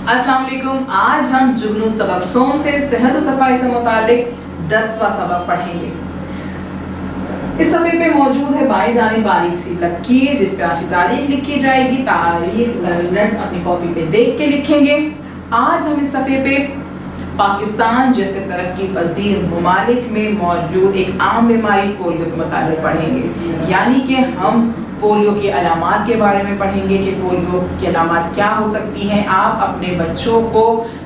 अस्सलाम वालेकुम। आज हम जुगनू सबक सोम से सेहत और सफाई से मुतालिक 10वां सबक पढ़ेंगे। इस सफ़े पे मौजूद है बाएं जानिब बारीक सी लकीर जिस पे आज तारीख लिखी जाएगी। तारीख अपनी कॉपी पे देख के लिखेंगे। आज हम इस सफ़े पे पाकिस्तान जैसे तरक्की पजीर ममालिक में मौजूद एक आम बीमारी पोलियो के मुताबिक पढ़ेंगे, यानी कि हम पोलियो के अलामात के बारे में पढ़ेंगे कि पोलियो की अलामात क्या हो सकती हैं। आप अपने बच्चों को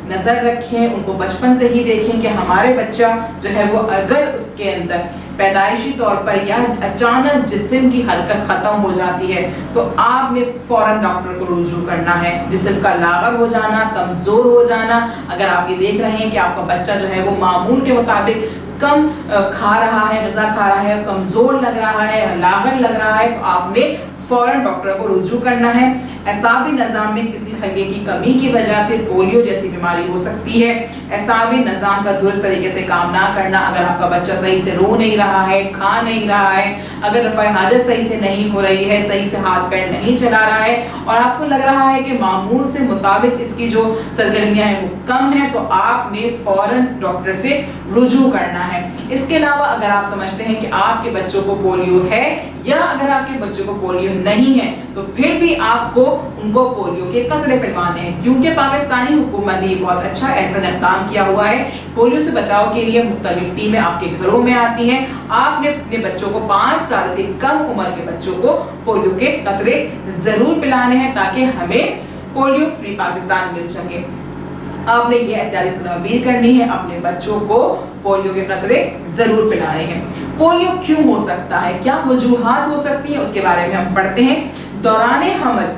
नज़र रखें, उनको बचपन से ही देखें कि हमारे बच्चा जो है वो अगर उसके अंदर पैदाइशी तौर पर या अचानक जिस्म की हरकत ख़त्म हो जाती है तो आपने फ़ौरन डॉक्टर को रुजू करना है। जिस्म का लाग़र हो जाना, कमज़ोर हो जाना, अगर आप ये देख रहे हैं कि आपका बच्चा जो है वो मामूल के मुताबिक कम खा रहा है, ग़िज़ा खा रहा है, कमज़ोर लग रहा है, लाग़र लग रहा है, तो आपने फ़ौरन डॉक्टर को रुजू करना है। एसाबी निज़ाम में किसी खलिए की कमी की वजह से पोलियो जैसी बीमारी हो सकती है। एसाबी निज़ाम का दुरुस्त तरीके से काम ना करना, अगर आपका बच्चा सही से रो नहीं रहा है, खा नहीं रहा है, अगर रफ़ा हाजत सही से नहीं हो रही है, सही से हाथ पैर नहीं चला रहा है और आपको लग रहा है कि मामूल से मुताबिक इसकी जो सरगर्मियाँ हैं वो कम है, तो आपने फ़ौरन डॉक्टर से रुजू करना है। इसके अलावा अगर आप समझते हैं कि आपके बच्चों को पोलियो है या अगर आपके बच्चों को पोलियो नहीं है तो फिर भी आपको उनको पोलियो के कतरे पिलवाने हैं, क्योंकि पाकिस्तानी हुकूमत ने बहुत अच्छा ऐसा इक़दाम किया हुआ है। पोलियो से बचाव के लिए मुख्तलिफ टीमें आपके घरों में आती हैं। आपने अपने बच्चों को 5 साल से कम उम्र के बच्चों को पोलियो के कतरे ज़रूर पिलाने हैं ताकि हमें पोलियो फ्री पाकिस्तान मिल सके। आपने ये एहतियाती तदबीर करनी है, अपने बच्चों को पोलियो के कतरे जरूर पिलाने हैं। पोलियो क्यों हो सकता है, क्या वजूहात हो सकती है, उसके बारे में हम पढ़ते हैं। दौराने हमल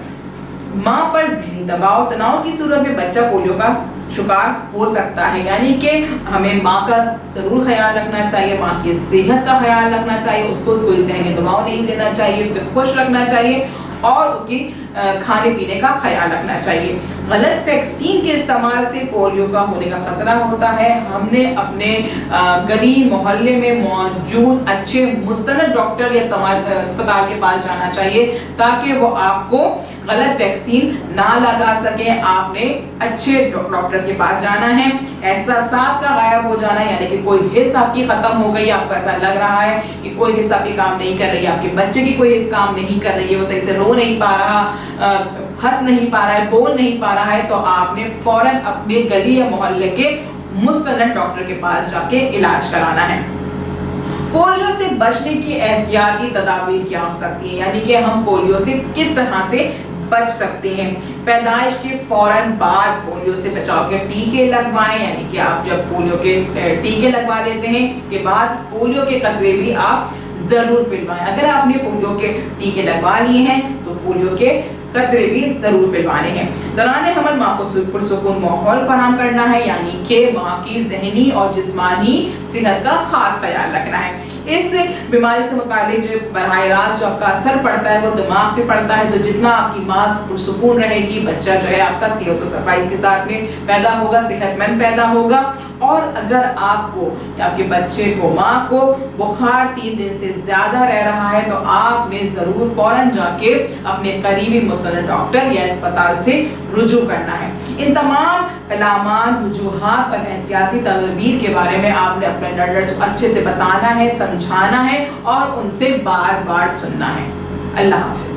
माँ पर ज़हनी दबाव तनाव की सूरत में बच्चा पोलियो का शिकार हो सकता है, यानी कि हमें माँ का ज़रूर ख्याल रखना चाहिए, माँ की सेहत का ख्याल रखना चाहिए, उसको कोई ज़हनी दबाव नहीं देना चाहिए, उसे खुश रखना चाहिए और उसकी खाने पीने का ख्याल रखना चाहिए। गलत वैक्सीन के इस्तेमाल से पोलियो का होने का खतरा होता है। हमने अपने गली मोहल्ले में मौजूद अच्छे मुस्तनद डॉक्टर या अस्पताल के पास जाना चाहिए ताकि वो आपको गलत वैक्सीन ना लगा सके। आपने अच्छे डॉक्टर्स के पास जाना है। एहसासात का गायब हो जाना, यानी कि कोई हिस्स आपकी ख़त्म हो गई, आपको ऐसा लग रहा है कि कोई हिस्सा आपकी काम नहीं कर रही है, आपके बच्चे की कोई हिस्सा काम नहीं कर रही है, वो सही से रो नहीं पा रहा, हंस नहीं पा रहा है, बोल नहीं पा रहा है, तो आपने फौरन अपने गली या मोहल्ले के मुस्तनद डॉक्टर के पास जाके इलाज कराना है। पोलियो से बचने की एहतियाती तदाबीर क्या हो सकती है, यानी कि हम पोलियो से किस तरह से बच सकते हैं। पैदाइश के फौरन बाद पोलियो से बचाव के टीके लगवाएं, यानी कि आप जब पोलियो के टीके लगवा लेते हैं उसके बाद पोलियो के कतरे भी आप जरूर पिलवाएं। अगर आपने पोलियो के टीके लगवा लिए हैं तो पोलियो के कतरे भी जरूर पिलवाने हैं। दौरान हमल माँ को पुरसुकून माहौल फराहम करना है, यानी कि माँ की जहनी और जिस्मानी सेहत का खास ख्याल रखना है। इस बीमारी से मुतालिक जो बराह रास्त जो आपका असर पड़ता है वो दिमाग पे पड़ता है, तो जितना आपकी माँ पुरसुकून रहेगी बच्चा जो है आपका सेहत और सफाई के साथ में पैदा होगा, सेहतमंद पैदा होगा। और अगर आपको या आपके बच्चे को माँ को बुखार 3 दिन से ज़्यादा रह रहा है तो आपने ज़रूर फ़ौरन जाके अपने करीबी मुस्तनद डॉक्टर या अस्पताल से रुजू करना है। इन तमाम अलामात वजूहात और एहतियाती तदबीर के बारे में आपने अपने लर्नर्स को अच्छे से बताना है, समझाना है और उनसे बार बार सुनना है। अल्लाह हाफ़िज़।